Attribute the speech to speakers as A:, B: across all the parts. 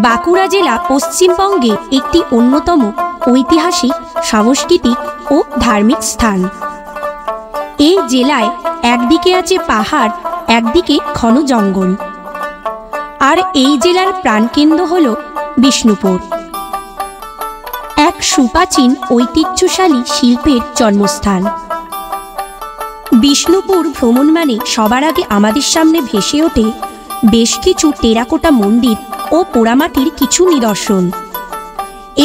A: বাঁকুড়া জেলা পশ্চিমবঙ্গে একটি অন্যতম ঐতিহাসিক, সাংস্কৃতিক ও ধার্মিক স্থান। এই জেলায় একদিকে আছে পাহাড়, একদিকে ঘন জঙ্গল। আর এই জেলার প্রাণকেন্দ্র হল বিষ্ণুপুর, এক সুপ্রাচীন ঐতিহ্যশালী শিল্পের জন্মস্থান। বিষ্ণুপুর ভ্রমণ মানে সবার আগে আমাদের সামনে ভেসে ওঠে বেশ কিছু টেরাকোটা মন্দির ও পোড়ামাটির কিছু নিদর্শন।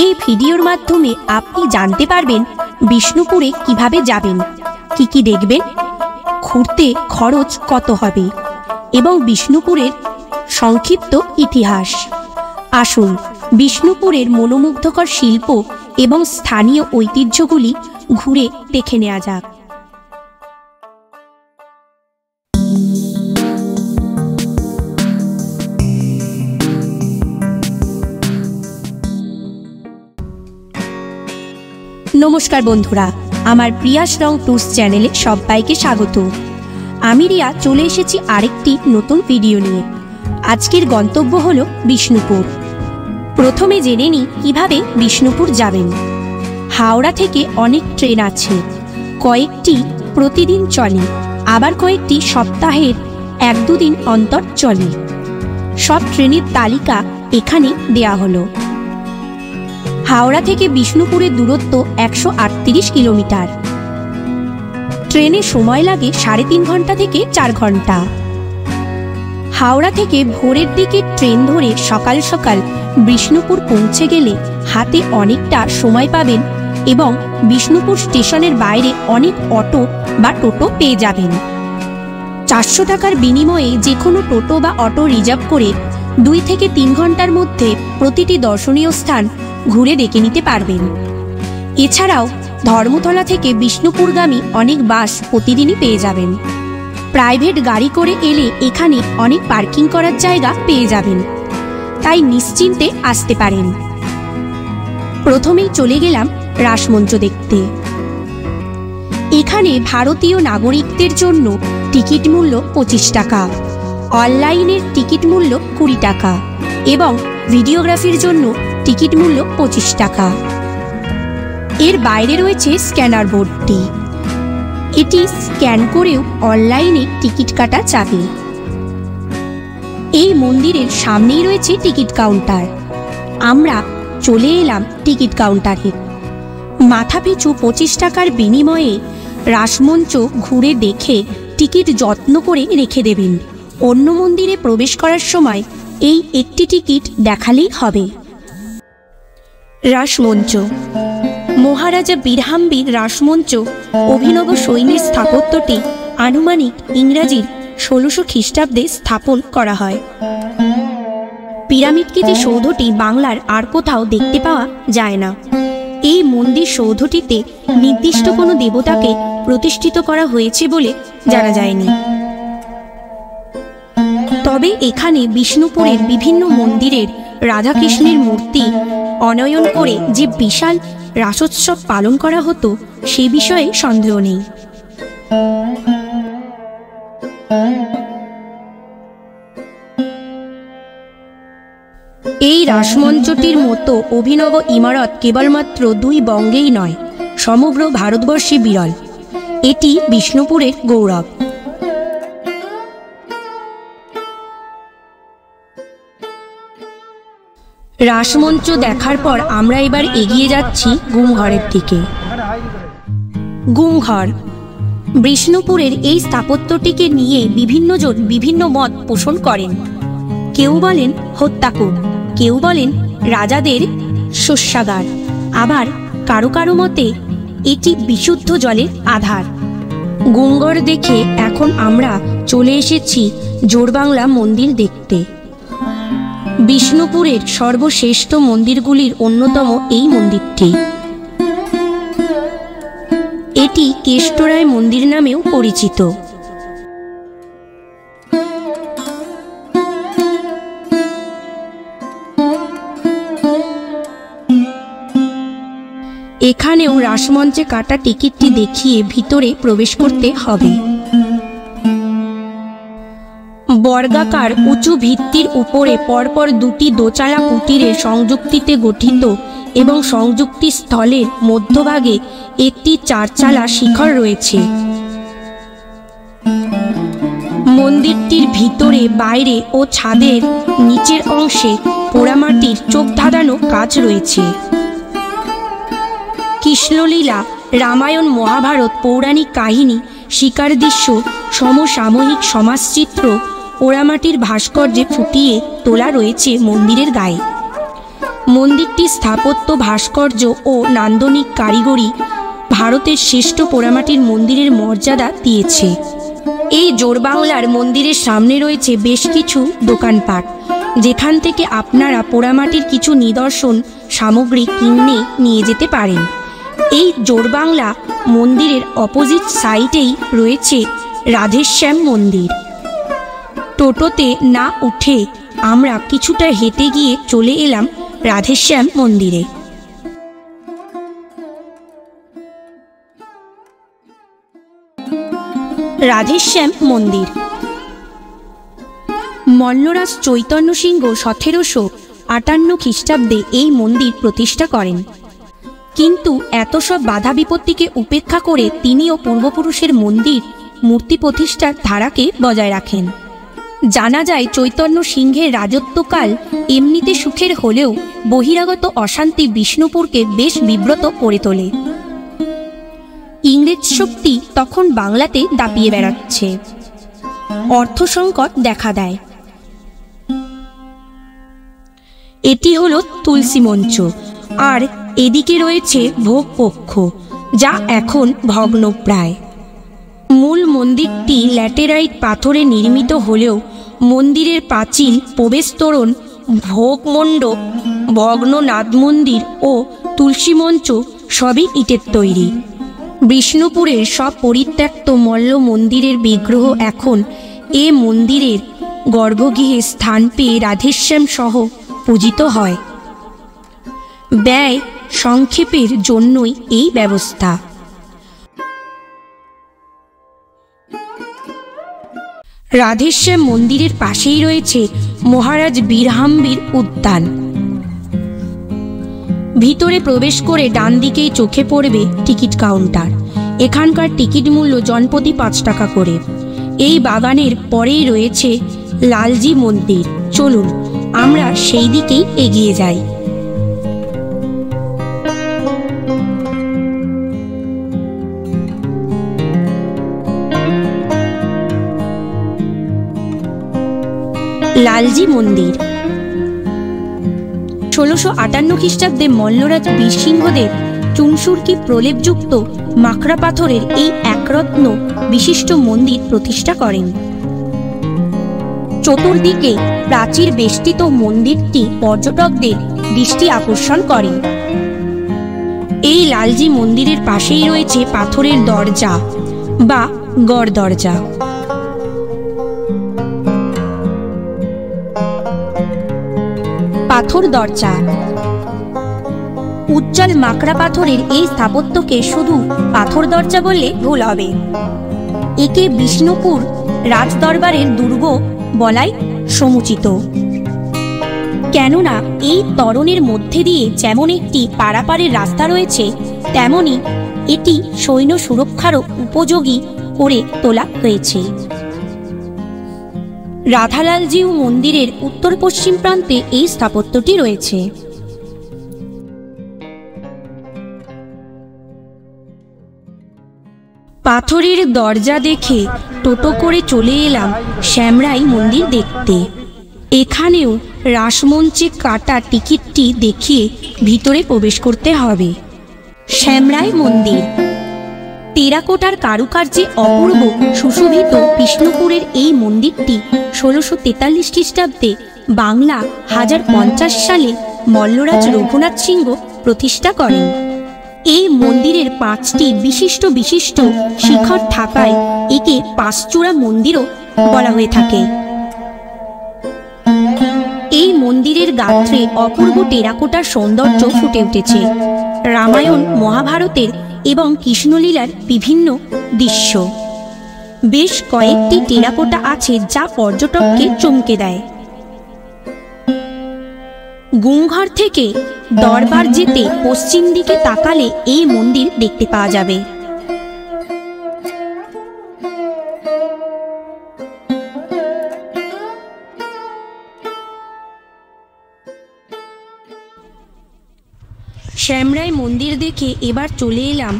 A: এই ভিডিওর মাধ্যমে আপনি জানতে পারবেন বিষ্ণুপুরে কিভাবে যাবেন, কি কি দেখবেন, ঘুরতে খরচ কত হবে এবং বিষ্ণুপুরের সংক্ষিপ্ত ইতিহাস। আসুন বিষ্ণুপুরের মনোমুগ্ধকর শিল্প এবং স্থানীয় ঐতিহ্যগুলি ঘুরে দেখে নেওয়া যাক। নমস্কার বন্ধুরা, আমার প্রিয়াস রং ট্যুরস চ্যানেলে সবাইকে স্বাগত। আমি রিয়া চলে এসেছি আরেকটি নতুন ভিডিও নিয়ে। আজকের গন্তব্য হলো বিষ্ণুপুর। প্রথমে জেনে নিই কিভাবে বিষ্ণুপুর যাবেন। হাওড়া থেকে অনেক ট্রেন আছে, কয়েকটি প্রতিদিন চলে, আবার কয়েকটি সপ্তাহের 1-2 দিন অন্তর চলে। সব ট্রেনের তালিকা এখানে দেয়া হলো। হাওড়া থেকে বিষ্ণুপুরের দূরত্ব 138 কিলোমিটার। ট্রেনে সময় লাগে 3.5 ঘন্টা থেকে 4 ঘন্টা। হাওড়া থেকে ভোরের দিকে ট্রেন ধরে সকাল সকাল বিষ্ণুপুর পৌঁছে গেলে হাতে অনেকটা সময় পাবেন এবং বিষ্ণুপুর স্টেশনের বাইরে অনেক অটো বা টোটো পেয়ে যাবেন। 400 টাকার বিনিময়ে যে কোনো টোটো বা অটো রিজার্ভ করে 2 থেকে 3 ঘন্টার মধ্যে প্রতিটি দর্শনীয় স্থান ঘুরে দেখে নিতে পারবেন। এছাড়াও ধর্মতলা থেকে বিষ্ণুপুরগামী অনেক বাস প্রতিদিনই পেয়ে যাবেন। প্রাইভেট গাড়ি করে এলে এখানে অনেক পার্কিং করার জায়গা পেয়ে যাবেন, তাই নিশ্চিন্তে আসতে পারেন। প্রথমেই চলে গেলাম রাসমঞ্চ দেখতে। এখানে ভারতীয় নাগরিকদের জন্য টিকিট মূল্য 25 টাকা, অনলাইনের টিকিট মূল্য 20 টাকা এবং ভিডিওগ্রাফির জন্য টিকিট মূল্য 25 টাকা। এর বাইরে রয়েছে স্ক্যানার বোর্ডটি, এটি স্ক্যান করেও অনলাইনে টিকিট কাটা যাবে। এই মন্দিরের সামনেই রয়েছে টিকিট কাউন্টার। আমরা চলে এলাম টিকিট কাউন্টারে। মাথাপিছু 25 টাকার বিনিময়ে রাসমঞ্চ ঘুরে দেখে টিকিট যত্ন করে রেখে দেবেন। অন্য মন্দিরে প্রবেশ করার সময় এই একটি টিকিট দেখালেই হবে। রাসমঞ্চ মহারাজা বীরহাম্বীর রাসমঞ্চ অভিনব শৈলীর স্থাপত্যটি আনুমানিক ইংরাজির 1600 খ্রিস্টাব্দে স্থাপন করা হয়। পিরামিডকৃতি সৌধটি বাংলার আর কোথাও দেখতে পাওয়া যায় না। এই মন্দির সৌধটিতে নির্দিষ্ট কোনো দেবতাকে প্রতিষ্ঠিত করা হয়েছে বলে জানা যায়নি। তবে এখানে বিষ্ণুপুরের বিভিন্ন মন্দিরের রাধাকৃষ্ণের মূর্তি অনয়ন করে যে বিশাল রাসোৎসব পালন করা হতো সে বিষয়ে সন্দেহ নেই। এই রাসমঞ্চটির মতো অভিনব ইমারত কেবলমাত্র 2 বঙ্গেই নয়, সমগ্র ভারতবর্ষে বিরল। এটি বিষ্ণুপুরের গৌরব। রাসমঞ্চ দেখার পর আমরা এবার এগিয়ে যাচ্ছি গুমঘরের দিকে। গুমঘর বিষ্ণুপুরের এই স্থাপত্যটিকে নিয়ে বিভিন্নজন বিভিন্ন মত পোষণ করেন। কেউ বলেন হত্যাকূপ, কেউ বলেন রাজাদের শস্যাগার, আবার কারো কারো মতে এটি বিশুদ্ধ জলের আধার। গুমঘর দেখে এখন আমরা চলে এসেছি জোড়বাংলা মন্দির দেখতে। বিষ্ণুপুরের সর্বশ্রেষ্ঠ মন্দিরগুলির অন্যতম এই মন্দিরটি। এটি কেষ্টরায় মন্দির নামেও পরিচিত। এখানেও রাসমঞ্চে কাটা টিকিটটি দেখিয়ে ভিতরে প্রবেশ করতে হবে। বর্গাকার উঁচু ভিত্তির উপরে পরপর দুটি দোচালা কুটিরের সংযুক্তিতে গঠিত এবং সংযুক্তি স্থলের মধ্যভাগে একটি চারচালা শিখর রয়েছে। মন্দিরটির ভিতরে, বাইরে ও ছাদের নিচের অংশে পোড়ামাটির চোখ ধাঁধানো কাজ রয়েছে। কৃষ্ণলীলা, রামায়ণ, মহাভারত, পৌরাণিক কাহিনী, শিকার দৃশ্য, সমসাময়িক সমাজচিত্র পোড়ামাটির ভাস্কর্যে ফুটিয়ে তোলা রয়েছে মন্দিরের গায়ে। মন্দিরটির স্থাপত্য, ভাস্কর্য ও নান্দনিক কারিগরি ভারতের শ্রেষ্ঠ পোড়ামাটির মন্দিরের মর্যাদা দিয়েছে। এই জোড়বাংলার মন্দিরের সামনে রয়েছে বেশ কিছু দোকানপাট, যেখান থেকে আপনারা পোড়ামাটির কিছু নিদর্শন সামগ্রী কিনে নিয়ে যেতে পারেন। এই জোড়বাংলা মন্দিরের অপোজিট সাইডেই রয়েছে রাধেশ্যাম মন্দির। টোটোতে না উঠে আমরা কিছুটা হেঁটে গিয়ে চলে এলাম রাধেশ্যাম মন্দিরে। রাধেশ্যাম মন্দির। মল্লরাজ চৈতন্য সিংহ 1758 খ্রিস্টাব্দে এই মন্দির প্রতিষ্ঠা করেন, কিন্তু এত সব বাধা বিপত্তিকে উপেক্ষা করে তিনিও পূর্বপুরুষের মন্দির মূর্তি প্রতিষ্ঠার ধারাকে বজায় রাখেন। জানা যায় চৈতন্য সিংহের রাজত্বকাল এমনিতে সুখের হলেও বহিরাগত অশান্তি বিষ্ণুপুরকে বেশ বিব্রত করে তোলে। ইংরেজ শক্তি তখন বাংলাতে দাপিয়ে বেড়াচ্ছে, অর্থ সংকট দেখা দেয়। এটি হলো তুলসী মঞ্চ, আর এদিকে রয়েছে ভোগ কক্ষ, যা এখন ভগ্নপ্রায়। মূল মন্দিরটি ল্যাটেরাইট পাথরে নির্মিত হলেও মন্দিরের পাঁচিল, প্রবেশ তোরণ, ভোগমণ্ডপ, ভগ্ন নাদ মন্দির ও তুলসী মঞ্চ সবই ইটের তৈরি। বিষ্ণুপুরের সব পরিত্যক্ত মল্ল মন্দিরের বিগ্রহ এখন এ মন্দিরের গর্ভগৃহে স্থান পেয়ে রাধেশ্যাম সহ পূজিত হয়। ব্যয় সংক্ষেপের জন্যই এই ব্যবস্থা। রাধেশ্যাম মন্দিরের পাশেই রয়েছে মহারাজ বীরহাম্বীর উদ্যান। ভিতরে প্রবেশ করে ডান দিকেই চোখে পড়বে টিকিট কাউন্টার। এখানকার টিকিট মূল্য জনপ্রতি 5 টাকা করে। এই বাগানের পরেই রয়েছে লালজি মন্দির। চলুন আমরা সেই দিকেই এগিয়ে যাই। লালজি মন্দির। 1658 খ্রিস্টাব্দে মল্লরাজ বীরসিংহদেব চুনসুরকি প্রলেপযুক্ত মাকড়া পাথরের এই একরত্ন বিশিষ্ট মন্দির প্রতিষ্ঠা করেন। চতুর্দিকে প্রাচীর বেষ্টিত মন্দিরটি পর্যটকদের দৃষ্টি আকর্ষণ করে। এই লালজি মন্দিরের পাশেই রয়েছে পাথরের দরজা বা গড় দরজা। পাথর দরজা। উজ্জ্বল মাকড়া পাথরের এই স্থাপত্যকে শুধু পাথর দরজা বললে ভুল হবে। একে বিষ্ণুপুর রাজদরবারের দুর্গ বলাই সমুচিত, কেননা এই তরণের মধ্যে দিয়ে যেমন একটি পারাপারের রাস্তা রয়েছে, তেমনি এটি সৈন্য সুরক্ষারও উপযোগী করে তোলা হয়েছে। রাধালালজিউ মন্দিরের উত্তর পশ্চিম প্রান্তে এই স্থাপত্যটি রয়েছে। পাথরের দরজা দেখে টোটো করে চলে এলাম শ্যামরাই মন্দির দেখতে। এখানেও রাসমঞ্চে কাটা টিকিটটি দেখিয়ে ভিতরে প্রবেশ করতে হবে। শ্যামরাই মন্দির। টেরাকোটার কারুকার্যে অপূর্ব সুশোভিত বিষ্ণুপুরের এই মন্দিরটি 1643 খ্রিস্টাব্দে বাংলা 1050 সালে মল্লরাজ রঘুনাথ সিংহ প্রতিষ্ঠা করেন। এই মন্দিরের 5টি বিশিষ্ট বিশিষ্ট শিখর থাকায় একে পাঁচচূড়া মন্দিরও বলা হয়ে থাকে। এই মন্দিরের গাত্রে অপূর্ব টেরাকোটার সৌন্দর্য ফুটে উঠেছে রামায়ণ, মহাভারতের এবং কৃষ্ণলীলার বিভিন্ন দৃশ্য। বেশ কয়েকটি টেরাকোটা আছে যা পর্যটককে চমকে দেয়। গুংঘর থেকে দরবার যেতে পশ্চিম দিকে তাকালে এই মন্দির দেখতে পাওয়া যাবে। শ্যামরাই মন্দির দেখে এবার চলে এলাম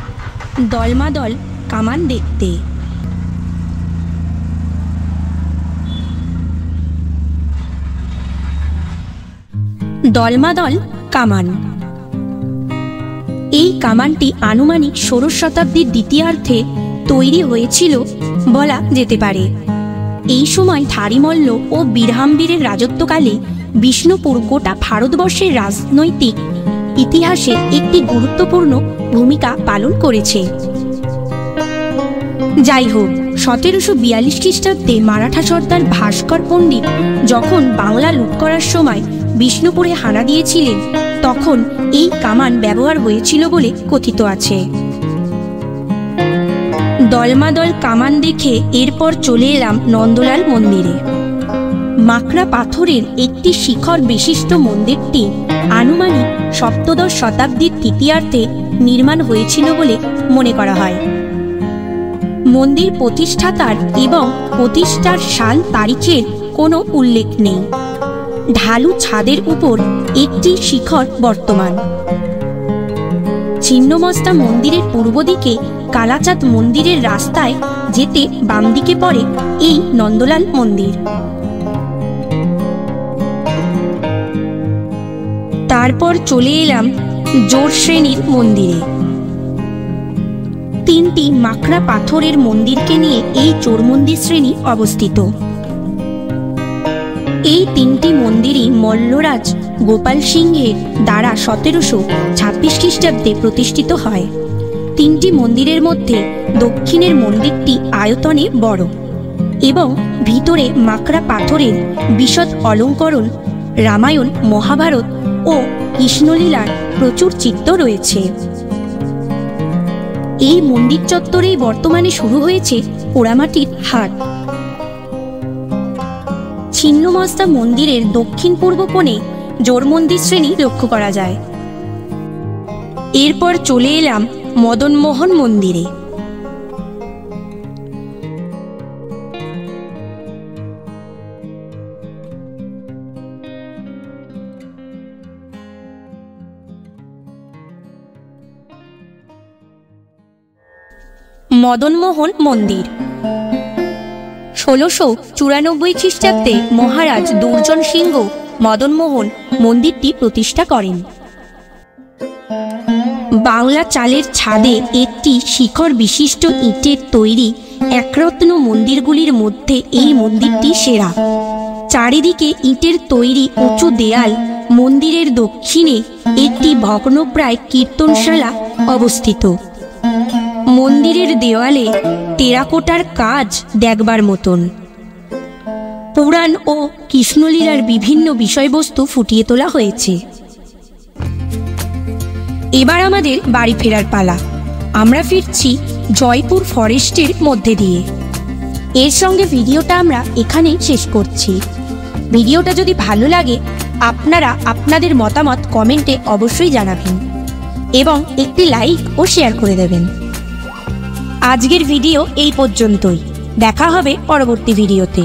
A: দলমাদল কামান দেখতে। দলমাদল কামান, এই কামানটি আনুমানিক ১৬ শতাব্দীর দ্বিতীয়ার্ধে তৈরি হয়েছিল বলা যেতে পারে। এই সময় থারিমল্ল ও বীরহাম্বীরের রাজত্বকালে বিষ্ণুপুর গোটা ভারতবর্ষের রাজনৈতিক ইতিহাসে একটি গুরুত্বপূর্ণ ভূমিকা পালন করেছে। যাই হোক, ১৭৪২ খ্রিস্টাব্দে মারাঠা সর্দার ভাস্কর পণ্ডিত যখন বাংলা লুট করার সময় বিষ্ণুপুরে হানা দিয়েছিলেন, তখন এই কামান ব্যবহার হয়েছিল বলে কথিত আছে। দলমাদল কামান দেখে এরপর চলে এলাম নন্দলাল মন্দিরে। মাকড়া পাথরের একটি শিখর বিশিষ্ট মন্দিরটি আনুমানিক সপ্তদশ শতাব্দীর তৃতীয়ার্ধে নির্মাণ হয়েছিল বলে মনে করা হয়। মন্দির প্রতিষ্ঠাতার এবং প্রতিষ্ঠার সাল তারিখের কোনো উল্লেখ নেই। ঢালু ছাদের উপর একটি শিখর বর্তমান। ছিন্নমস্তা মন্দিরের পূর্ব দিকে কালাচাঁদ মন্দিরের রাস্তায় যেতে বাম দিকে পড়ে এই নন্দলাল মন্দির। তারপর চলে এলাম জোর শ্রেণীর মন্দিরে। তিনটি মাকড়া পাথরের মন্দিরকে নিয়ে এই চোর মন্দির শ্রেণী অবস্থিত। এই তিনটি মন্দিরই মল্লরাজ গোপাল সিংহের দ্বারা ১৭২৬ খ্রিস্টাব্দে প্রতিষ্ঠিত হয়। তিনটি মন্দিরের মধ্যে দক্ষিণের মন্দিরটি আয়তনে বড় এবং ভিতরে মাকড়া পাথরের বিশদ অলঙ্করণ, রামায়ণ, মহাভারত ও কৃষ্ণলীলার প্রচুর চিত্র রয়েছে। এই মন্দির চত্বরেই বর্তমানে শুরু হয়েছে পোড়ামাটির হাট। ছিন্নমস্তা মন্দিরের দক্ষিণ পূর্ব কোণে জোর মন্দির শ্রেণী লক্ষ্য করা যায়। এরপর চলে এলাম মদনমোহন মন্দিরে। মদনমোহন মন্দির ১৬৯৪ খ্রিস্টাব্দে মহারাজ দুর্জন সিংহ মদনমোহন মন্দিরটি প্রতিষ্ঠা করেন। বাংলা চালের ছাদে একটি শিখর বিশিষ্ট ইটের তৈরি একরত্ন মন্দিরগুলির মধ্যে এই মন্দিরটি সেরা। চারিদিকে ইটের তৈরি উঁচু দেয়াল। মন্দিরের দক্ষিণে একটি ভগ্নপ্রায় কীর্তনশালা অবস্থিত। মন্দিরের দেওয়ালে টেরাকোটার কাজ দেখবার মতন। পুরাণ ও কৃষ্ণলীলার বিভিন্ন বিষয়বস্তু ফুটিয়ে তোলা হয়েছে। এবার আমাদের বাড়ি ফেরার পালা। আমরা ফিরছি জয়পুর ফরেস্টের মধ্যে দিয়ে। এর সঙ্গে ভিডিওটা আমরা এখানেই শেষ করছি। ভিডিওটা যদি ভালো লাগে আপনারা আপনাদের মতামত কমেন্টে অবশ্যই জানাবেন এবং একটি লাইক ও শেয়ার করে দেবেন। আজকের ভিডিও এই পর্যন্তই। দেখা হবে পরবর্তী ভিডিওতে।